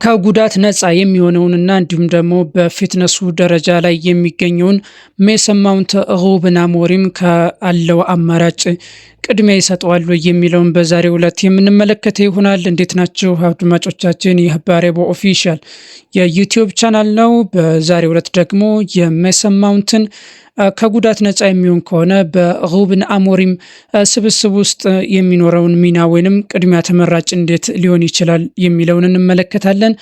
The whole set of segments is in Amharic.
ከጉዳት ነፃ የሚሆነውንና እንዲሁም ደግሞ በፊትነሱ ደረጃ ላይ የሚገኘውን ሜሰን ማውንት ሩበን አሞሪም ካለው አማራጭ ቅድሚያ ይሰጠዋል የሚለውን በዛሬው ዕለት የምንመለከተው ይሆናል። እንዴት ናችሁ አድማጮቻችን? ይህ ባሬቦ ኦፊሻል የዩቲዩብ ቻናል ነው። በዛሬው ዕለት ደግሞ የሜሰን ማውንትን ከጉዳት ነፃ የሚሆን ከሆነ በሩበን አሞሪም ስብስብ ውስጥ የሚኖረውን ሚና ወይንም ቅድሚያ ተመራጭ እንዴት ሊሆን ይችላል የሚለውን እንመለከታለን።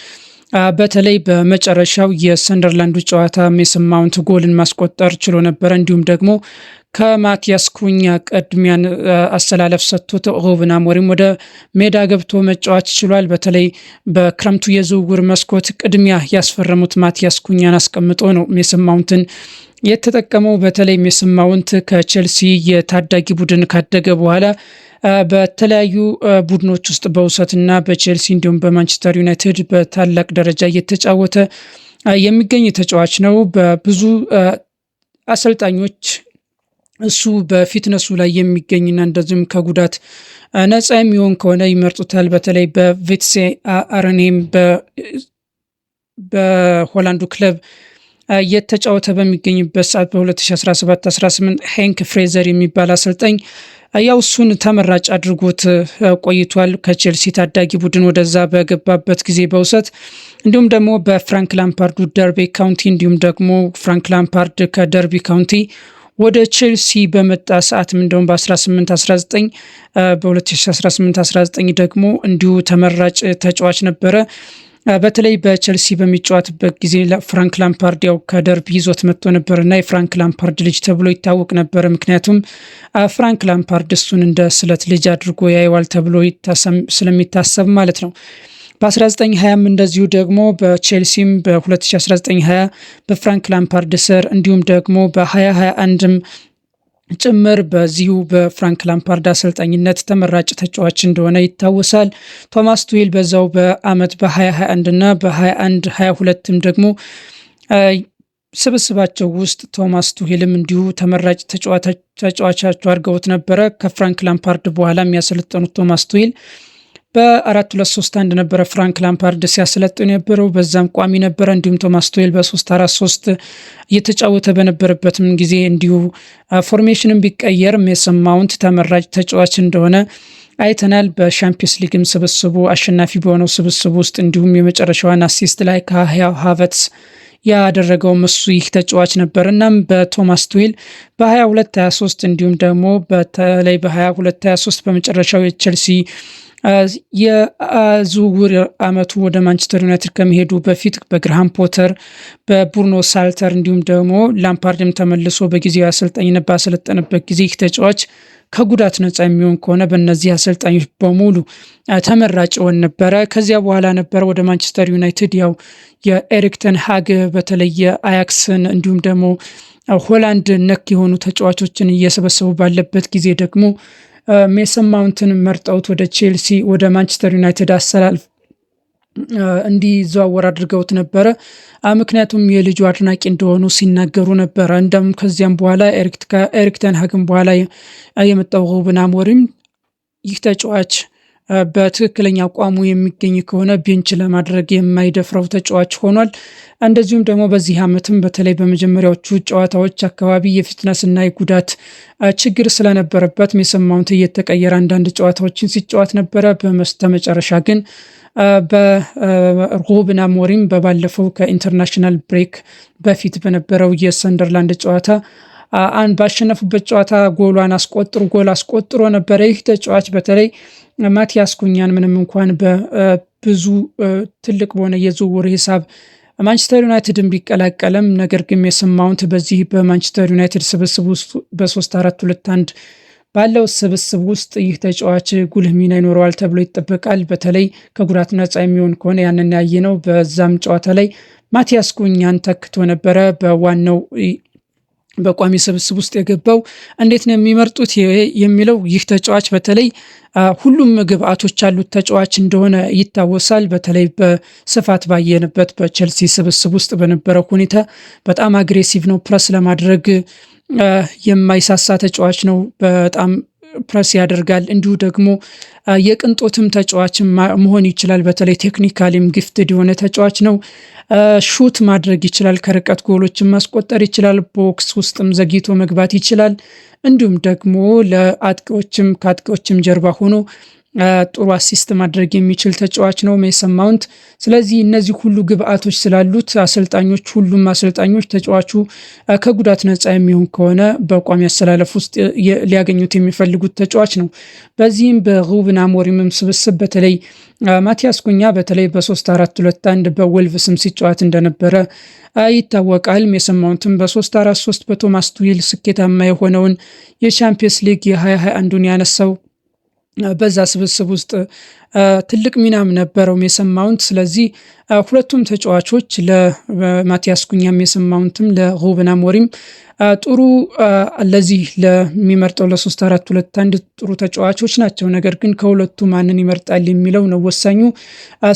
በተለይ በመጨረሻው የሰንደርላንዱ ጨዋታ ሜሰን ማውንት ጎልን ማስቆጠር ችሎ ነበረ። እንዲሁም ደግሞ ከማቲያስ ኩኛ ቅድሚያን አሰላለፍ ሰጥቶት ሩበን አሞሪም ወደ ሜዳ ገብቶ መጫወት ችሏል። በተለይ በክረምቱ የዝውውር መስኮት ቅድሚያ ያስፈረሙት ማቲያስ ኩኛን አስቀምጦ ነው ሜሰን ማውንትን የተጠቀመው። በተለይ ሜሰን ማውንት ከቼልሲ የታዳጊ ቡድን ካደገ በኋላ በተለያዩ ቡድኖች ውስጥ በውሰትና በቼልሲ እንዲሁም በማንቸስተር ዩናይትድ በታላቅ ደረጃ እየተጫወተ የሚገኝ ተጫዋች ነው። በብዙ አሰልጣኞች እሱ በፊትነሱ ላይ የሚገኝና እንደዚሁም ከጉዳት ነፃ የሚሆን ከሆነ ይመርጡታል። በተለይ በቪትሴ አረኔም በሆላንዱ ክለብ እየተጫወተ በሚገኝበት ሰዓት በ2017-18 ሄንክ ፍሬዘር የሚባል አሰልጣኝ ያው እሱን ተመራጭ አድርጎት ቆይቷል። ከቼልሲ ታዳጊ ቡድን ወደዛ በገባበት ጊዜ በውሰት እንዲሁም ደግሞ በፍራንክ ላምፓርዱ ደርቢ ካውንቲ እንዲሁም ደግሞ ፍራንክ ላምፓርድ ከደርቢ ካውንቲ ወደ ቼልሲ በመጣ ሰዓትም እንደውም በ2018-19 ደግሞ እንዲሁ ተመራጭ ተጫዋች ነበረ። በተለይ በቼልሲ በሚጫወትበት ጊዜ ፍራንክ ላምፓርድ ያው ከደርቢ ይዞት መጥቶ ነበርና የፍራንክ ላምፓርድ ልጅ ተብሎ ይታወቅ ነበር። ምክንያቱም ፍራንክ ላምፓርድ እሱን እንደ ስለት ልጅ አድርጎ ያየዋል ተብሎ ስለሚታሰብ ማለት ነው። በ1920 እንደዚሁ ደግሞ በቼልሲም በ2019-20 በፍራንክ ላምፓርድ ስር እንዲሁም ደግሞ በ2021 ጭምር በዚሁ በፍራንክ ላምፓርድ አሰልጣኝነት ተመራጭ ተጫዋች እንደሆነ ይታወሳል። ቶማስ ቱዌል በዛው በአመት በ2021 እና በ21-22 ደግሞ ስብስባቸው ውስጥ ቶማስ ቱሄልም እንዲሁ ተመራጭ ተጫዋቻቸው አድርገውት ነበረ። ከፍራንክ ላምፓርድ በኋላ የሚያሰለጠኑት ቶማስ ቱሄል በ4-2-3-1 ነበረ ፍራንክ ላምፓርድ ሲያሰለጥኑ የነበረው፣ በዛም ቋሚ ነበረ። እንዲሁም ቶማስ ቱሄል በ3-4-3 እየተጫወተ በነበረበትም ጊዜ እንዲሁ ፎርሜሽንን ቢቀየር ሜሰን ማውንት ተመራጭ ተጫዋች እንደሆነ አይተናል። በሻምፒየንስ ሊግም ስብስቡ አሸናፊ በሆነው ስብስቡ ውስጥ እንዲሁም የመጨረሻዋን አሲስት ላይ ከካይ ሃቨርትዝ ያደረገው እሱ ይህ ተጫዋች ነበር። እናም በቶማስ ቱሄል በ22-23 እንዲሁም ደግሞ በተለይ በ22-23 በመጨረሻው የቼልሲ የዝውውር አመቱ ወደ ማንቸስተር ዩናይትድ ከመሄዱ በፊት በግርሃም ፖተር በቡርኖ ሳልተር እንዲሁም ደግሞ ላምፓርድም ተመልሶ በጊዜው አሰልጣኝነት ባሰለጠነበት ጊዜ ይህ ተጫዋች ከጉዳት ነፃ የሚሆን ከሆነ በእነዚህ አሰልጣኞች በሙሉ ተመራጭ ሆን ነበረ። ከዚያ በኋላ ነበረ ወደ ማንቸስተር ዩናይትድ ያው የኤሪክ ተን ሃግ በተለይ አያክስን እንዲሁም ደግሞ ሆላንድ ነክ የሆኑ ተጫዋቾችን እየሰበሰቡ ባለበት ጊዜ ደግሞ ሜሰን ማውንትን መርጠውት ወደ ቼልሲ ወደ ማንቸስተር ዩናይትድ አሰላልፍ እንዲዘዋወር አድርገውት ነበረ። ምክንያቱም የልጁ አድናቂ እንደሆኑ ሲናገሩ ነበረ። እንደም ከዚያም በኋላ ኤሪክ ተን ሃግም በኋላ የመጣው ሩበን አሞሪም ይህ ተጫዋች በትክክለኛ አቋሙ የሚገኝ ከሆነ ቤንች ለማድረግ የማይደፍረው ተጫዋች ሆኗል። እንደዚሁም ደግሞ በዚህ ዓመትም በተለይ በመጀመሪያዎቹ ጨዋታዎች አካባቢ የፊትነስና የጉዳት ችግር ስለነበረበት ሜሰን ማውንት እየተቀየረ አንዳንድ ጨዋታዎችን ሲጫወት ነበረ። በመጨረሻ ግን በሩበን አሞሪም በባለፈው ከኢንተርናሽናል ብሬክ በፊት በነበረው የሰንደርላንድ ጨዋታ ባሸነፉበት ጨዋታ ጎል አስቆጥሮ ነበረ። ይህ ተጫዋች በተለይ ማቲያስ ኩኛን ምንም እንኳን በብዙ ትልቅ በሆነ የዝውውር ሂሳብ ማንቸስተር ዩናይትድን ቢቀላቀልም ነገር ግን ሜሰን ማውንት በዚህ በማንቸስተር ዩናይትድ ስብስብ ውስጥ በ3-4-2-1 ባለው ስብስብ ውስጥ ይህ ተጫዋች ጉልህ ሚና ይኖረዋል ተብሎ ይጠበቃል። በተለይ ከጉዳት ነፃ የሚሆን ከሆነ ያንን ያየነው በዛም ጨዋታ ላይ ማቲያስ ኩኛን ተክቶ ነበረ በዋናው በቋሚ ስብስብ ውስጥ የገባው። እንዴት ነው የሚመርጡት የሚለው ይህ ተጫዋች በተለይ ሁሉም ግብአቶች ያሉት ተጫዋች እንደሆነ ይታወሳል። በተለይ በስፋት ባየንበት በቼልሲ ስብስብ ውስጥ በነበረው ሁኔታ በጣም አግሬሲቭ ነው፣ ፕረስ ለማድረግ የማይሳሳ ተጫዋች ነው። በጣም ፕረስ ያደርጋል። እንዲሁ ደግሞ የቅንጦትም ተጫዋችም መሆን ይችላል። በተለይ ቴክኒካሊም ጊፍትድ የሆነ ተጫዋች ነው። ሹት ማድረግ ይችላል። ከርቀት ጎሎችን ማስቆጠር ይችላል። ቦክስ ውስጥም ዘግይቶ መግባት ይችላል። እንዲሁም ደግሞ ለአጥቂዎችም ከአጥቂዎችም ጀርባ ሆኖ ጥሩ አሲስት ማድረግ የሚችል ተጫዋች ነው ሜሰን ማውንት። ስለዚህ እነዚህ ሁሉ ግብአቶች ስላሉት ሁሉም አሰልጣኞች ተጫዋቹ ከጉዳት ነፃ የሚሆን ከሆነ በቋሚ አሰላለፍ ውስጥ ሊያገኙት የሚፈልጉት ተጫዋች ነው። በዚህም በሩበን አሞሪምም ስብስብ በተለይ ማቲያስ ኩኛ በተለይ በ3-4-2-1 በወልቭስም ሲጫወት እንደነበረ ይታወቃል። ሜሰን ማውንትም በ3-4-3 በቶማስ ቱሄል ስኬታማ የሆነውን የቻምፒየንስ ሊግ የ2021ን ያነሳው በዛ ስብስብ ውስጥ ትልቅ ሚናም ነበረው ሜሰን ማውንት። ስለዚህ ሁለቱም ተጫዋቾች ለማቲያስ ኩኛ ሜሰን ማውንትም ለሩበን አሞሪም ጥሩ ለዚህ ለሚመርጠው ለ3-4-2-1 ጥሩ ተጫዋቾች ናቸው። ነገር ግን ከሁለቱ ማንን ይመርጣል የሚለው ነው ወሳኙ።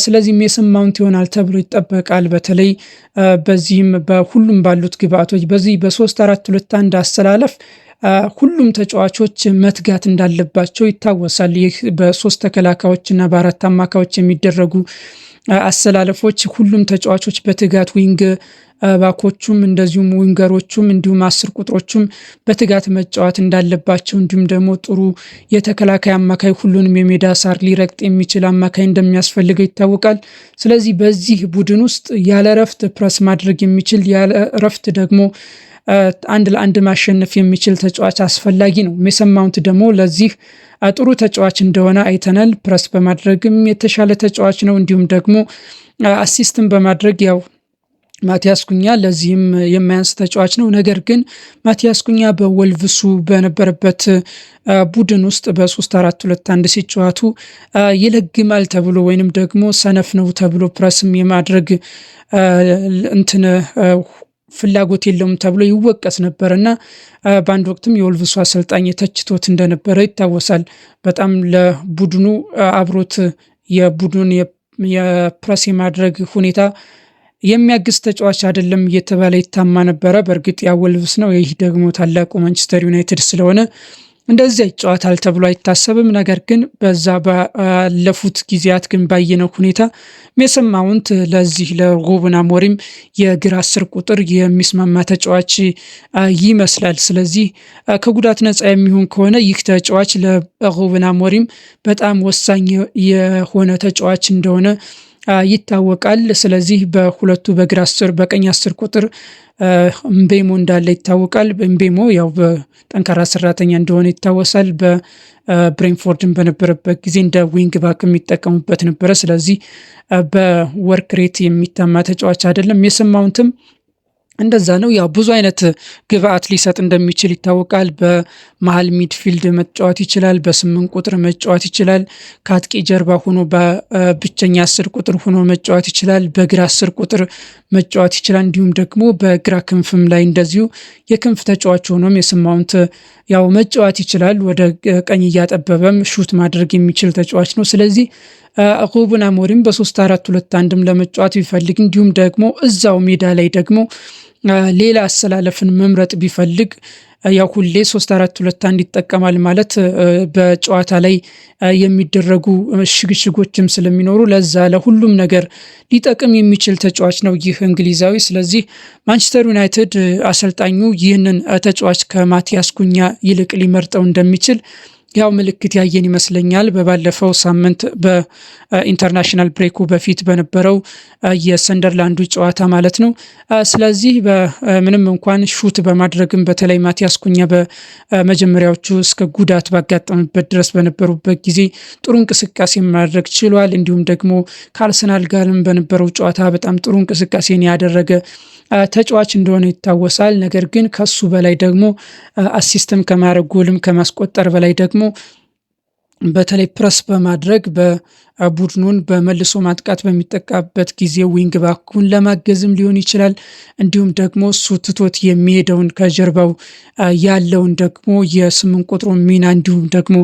ስለዚህ ሜሰን ማውንት ይሆናል ተብሎ ይጠበቃል። በተለይ በዚህም በሁሉም ባሉት ግብአቶች በዚህ በ3-4-2-1 አሰላለፍ ሁሉም ተጫዋቾች መትጋት እንዳለባቸው ይታወሳል። ይህ በሶስት ተከላካዮችና በአራት አማካዮች የሚደረጉ አሰላለፎች ሁሉም ተጫዋቾች በትጋት ዊንግ ባኮቹም እንደዚሁም ዊንገሮቹም እንዲሁም 10 ቁጥሮቹም በትጋት መጫወት እንዳለባቸው እንዲሁም ደግሞ ጥሩ የተከላካይ አማካይ ሁሉንም የሜዳ ሳር ሊረግጥ የሚችል አማካይ እንደሚያስፈልገው ይታወቃል። ስለዚህ በዚህ ቡድን ውስጥ ያለ እረፍት ፕረስ ማድረግ የሚችል ያለ እረፍት ደግሞ 1-1 ማሸነፍ የሚችል ተጫዋች አስፈላጊ ነው። ሜሰን ማውንት ደግሞ ለዚህ ጥሩ ተጫዋች እንደሆነ አይተናል። ፕረስ በማድረግም የተሻለ ተጫዋች ነው። እንዲሁም ደግሞ አሲስትን በማድረግ ያው ማቲያስ ኩኛ ለዚህም የማያንስ ተጫዋች ነው። ነገር ግን ማቲያስ ኩኛ በወልቭሱ በነበረበት ቡድን ውስጥ በ3-4-2-1 ሲጫወቱ ይለግማል ተብሎ ወይንም ደግሞ ሰነፍ ነው ተብሎ ፕረስም የማድረግ ፍላጎት የለውም ተብሎ ይወቀስ ነበር እና በአንድ ወቅትም የወልቭሱ አሰልጣኝ ተችቶት እንደነበረ ይታወሳል። በጣም ለቡድኑ አብሮት የቡድኑን የፕረስ የማድረግ ሁኔታ የሚያግዝ ተጫዋች አይደለም እየተባለ ይታማ ነበረ። በእርግጥ ያ ወልቭስ ነው። ይህ ደግሞ ታላቁ ማንቸስተር ዩናይትድ ስለሆነ እንደዚያ ይጫወታል ተብሎ አይታሰብም። ነገር ግን በዛ ባለፉት ጊዜያት ግን ባየነው ሁኔታ ሜሰን ማውንት ለዚህ ለሩበን አሞሪም የግራ 10 ቁጥር የሚስማማ ተጫዋች ይመስላል። ስለዚህ ከጉዳት ነፃ የሚሆን ከሆነ ይህ ተጫዋች ለሩበን አሞሪም በጣም ወሳኝ የሆነ ተጫዋች እንደሆነ ይታወቃል። ስለዚህ በሁለቱ በግራ 10 በቀኝ 10 ቁጥር እምቤሞ እንዳለ ይታወቃል። እምቤሞ ያው በጠንካራ ሰራተኛ እንደሆነ ይታወሳል። በብሬንፎርድን በነበረበት ጊዜ እንደ ዊንግ ባክ የሚጠቀሙበት ነበረ። ስለዚህ በወርክ ሬት የሚታማ ተጫዋች አይደለም። ሜሰን ማውንትም እንደዛ ነው። ያው ብዙ አይነት ግብአት ሊሰጥ እንደሚችል ይታወቃል። በመሀል ሚድፊልድ መጫወት ይችላል። በ8 ቁጥር መጫወት ይችላል። ከአጥቂ ጀርባ ሆኖ በብቸኛ 10 ቁጥር ሆኖ መጫወት ይችላል። በግራ 10 ቁጥር መጫወት ይችላል። እንዲሁም ደግሞ በግራ ክንፍም ላይ እንደዚሁ የክንፍ ተጫዋች ሆኖ ሜሰን ማውንት ያው መጫወት ይችላል። ወደ ቀኝ እያጠበበም ሹት ማድረግ የሚችል ተጫዋች ነው። ስለዚህ ሩበን አሞሪም በ3-4-2-1 ለመጫወት ቢፈልግ እንዲሁም ደግሞ እዛው ሜዳ ላይ ደግሞ ሌላ አሰላለፍን መምረጥ ቢፈልግ ያው ሁሌ 3-4-2-1 ይጠቀማል ማለት በጨዋታ ላይ የሚደረጉ ሽግሽጎችም ስለሚኖሩ ለዛ ለሁሉም ነገር ሊጠቅም የሚችል ተጫዋች ነው ይህ እንግሊዛዊ። ስለዚህ ማንቸስተር ዩናይትድ አሰልጣኙ ይህንን ተጫዋች ከማቲያስ ኩኛ ይልቅ ሊመርጠው እንደሚችል ያው ምልክት ያየን ይመስለኛል። በባለፈው ሳምንት በኢንተርናሽናል ብሬኩ በፊት በነበረው የሰንደርላንዱ ጨዋታ ማለት ነው። ስለዚህ ምንም እንኳን ሹት በማድረግም በተለይ ማቲያስ ኩኛ በመጀመሪያዎቹ እስከ ጉዳት ባጋጠምበት ድረስ በነበሩበት ጊዜ ጥሩ እንቅስቃሴ ማድረግ ችሏል። እንዲሁም ደግሞ ከአርሰናል ጋርም በነበረው ጨዋታ በጣም ጥሩ እንቅስቃሴን ያደረገ ተጫዋች እንደሆነ ይታወሳል። ነገር ግን ከሱ በላይ ደግሞ አሲስትም ከማድረግ ጎልም ከማስቆጠር በላይ ደግሞ በተለይ ፕረስ በማድረግ በቡድኑን በመልሶ ማጥቃት በሚጠቃበት ጊዜ ዊንግ ባኩን ለማገዝም ሊሆን ይችላል። እንዲሁም ደግሞ እሱ ትቶት የሚሄደውን ከጀርባው ያለውን ደግሞ የ8 ቁጥሩ ሚና እንዲሁም ደግሞ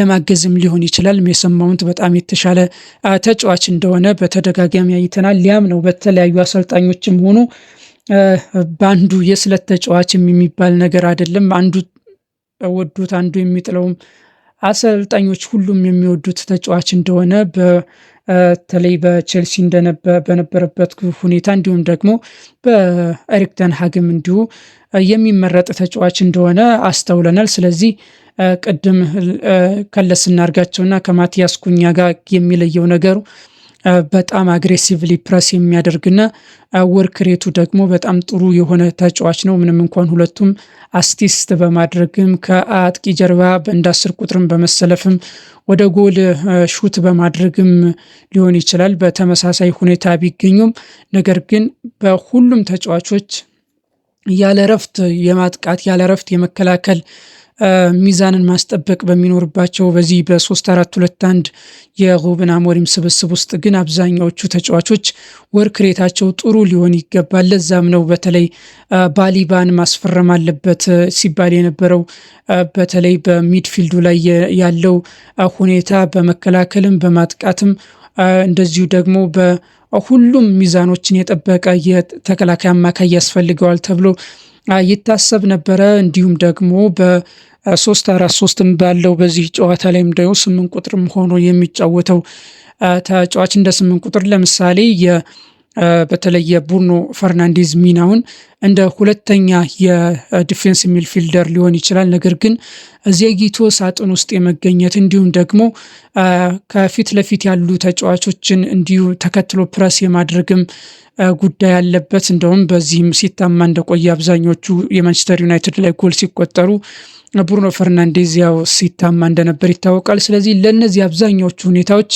ለማገዝም ሊሆን ይችላል። ሜሰን ማውንት በጣም የተሻለ ተጫዋች እንደሆነ በተደጋጋሚ አይተናል። ሊያም ነው በተለያዩ አሰልጣኞችም ሆኖ በአንዱ የስለት ተጫዋችም የሚባል ነገር አይደለም። አንዱ ወዶት አንዱ የሚጥለውም አሰልጣኞች ሁሉም የሚወዱት ተጫዋች እንደሆነ በተለይ በቼልሲ በነበረበት ሁኔታ እንዲሁም ደግሞ በኤሪክ ተን ሃግም እንዲሁ የሚመረጥ ተጫዋች እንደሆነ አስተውለናል። ስለዚህ ቅድም ከለስ እናርጋቸውና ከማቲያስ ኩኛ ጋር የሚለየው ነገሩ በጣም አግሬሲቭሊ ፕረስ የሚያደርግና ወርክ ሬቱ ደግሞ በጣም ጥሩ የሆነ ተጫዋች ነው። ምንም እንኳን ሁለቱም አሲስት በማድረግም ከአጥቂ ጀርባ እንደ 10 ቁጥርም በመሰለፍም ወደ ጎል ሹት በማድረግም ሊሆን ይችላል በተመሳሳይ ሁኔታ ቢገኙም፣ ነገር ግን በሁሉም ተጫዋቾች ያለ ረፍት የማጥቃት ያለ ረፍት የመከላከል ሚዛንን ማስጠበቅ በሚኖርባቸው በዚህ በ3-4-2-1 የሩበን አሞሪም ስብስብ ውስጥ ግን አብዛኛዎቹ ተጫዋቾች ወርክ ሬታቸው ጥሩ ሊሆን ይገባል። ለዛም ነው በተለይ ባሊባን ማስፈረም አለበት ሲባል የነበረው። በተለይ በሚድፊልዱ ላይ ያለው ሁኔታ በመከላከልም በማጥቃትም እንደዚሁ ደግሞ በሁሉም ሚዛኖችን የጠበቀ የተከላካይ አማካይ ያስፈልገዋል ተብሎ ይታሰብ ነበረ። እንዲሁም ደግሞ በ3-4-3 ባለው በዚህ ጨዋታ ላይም ደግሞ 8 ቁጥርም ሆኖ የሚጫወተው ተጫዋች እንደ 8 ቁጥር ለምሳሌ በተለይ የቡርኖ ፈርናንዴዝ ሚናውን እንደ ሁለተኛ የዲፌንስ ሚድፊልደር ሊሆን ይችላል። ነገር ግን ዘግይቶ ሳጥን ውስጥ የመገኘት እንዲሁም ደግሞ ከፊት ለፊት ያሉ ተጫዋቾችን እንዲሁ ተከትሎ ፕረስ የማድረግም ጉዳይ ያለበት። እንደውም በዚህም ሲታማ እንደቆየ አብዛኞቹ የማንቸስተር ዩናይትድ ላይ ጎል ሲቆጠሩ ብሩኖ ፈርናንዴዝ ያው ሲታማ እንደነበር ይታወቃል። ስለዚህ ለነዚህ አብዛኛዎቹ ሁኔታዎች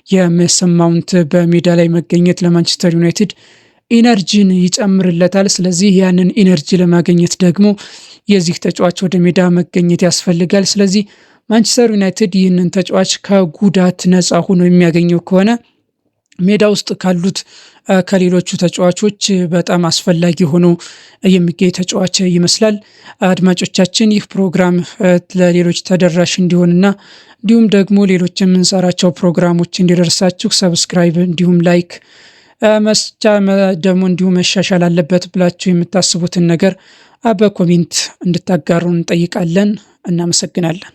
የሜሰን ማውንት በሜዳ ላይ መገኘት ለማንቸስተር ዩናይትድ ኢነርጂን ይጨምርለታል። ስለዚህ ያንን ኢነርጂ ለማግኘት ደግሞ የዚህ ተጫዋች ወደ ሜዳ መገኘት ያስፈልጋል። ስለዚህ ማንቸስተር ዩናይትድ ይህንን ተጫዋች ከጉዳት ነፃ ሆኖ የሚያገኘው ከሆነ ሜዳ ውስጥ ካሉት ከሌሎቹ ተጫዋቾች በጣም አስፈላጊ ሆኖ የሚገኝ ተጫዋች ይመስላል። አድማጮቻችን ይህ ፕሮግራም ለሌሎች ተደራሽ እንዲሆንና እንዲሁም ደግሞ ሌሎች የምንሰራቸው ፕሮግራሞች እንዲደርሳችሁ ሰብስክራይብ እንዲሁም ላይክ ደግሞ እንዲሁም መሻሻል አለበት ብላችሁ የምታስቡትን ነገር በኮሜንት እንድታጋሩን እንጠይቃለን። እናመሰግናለን።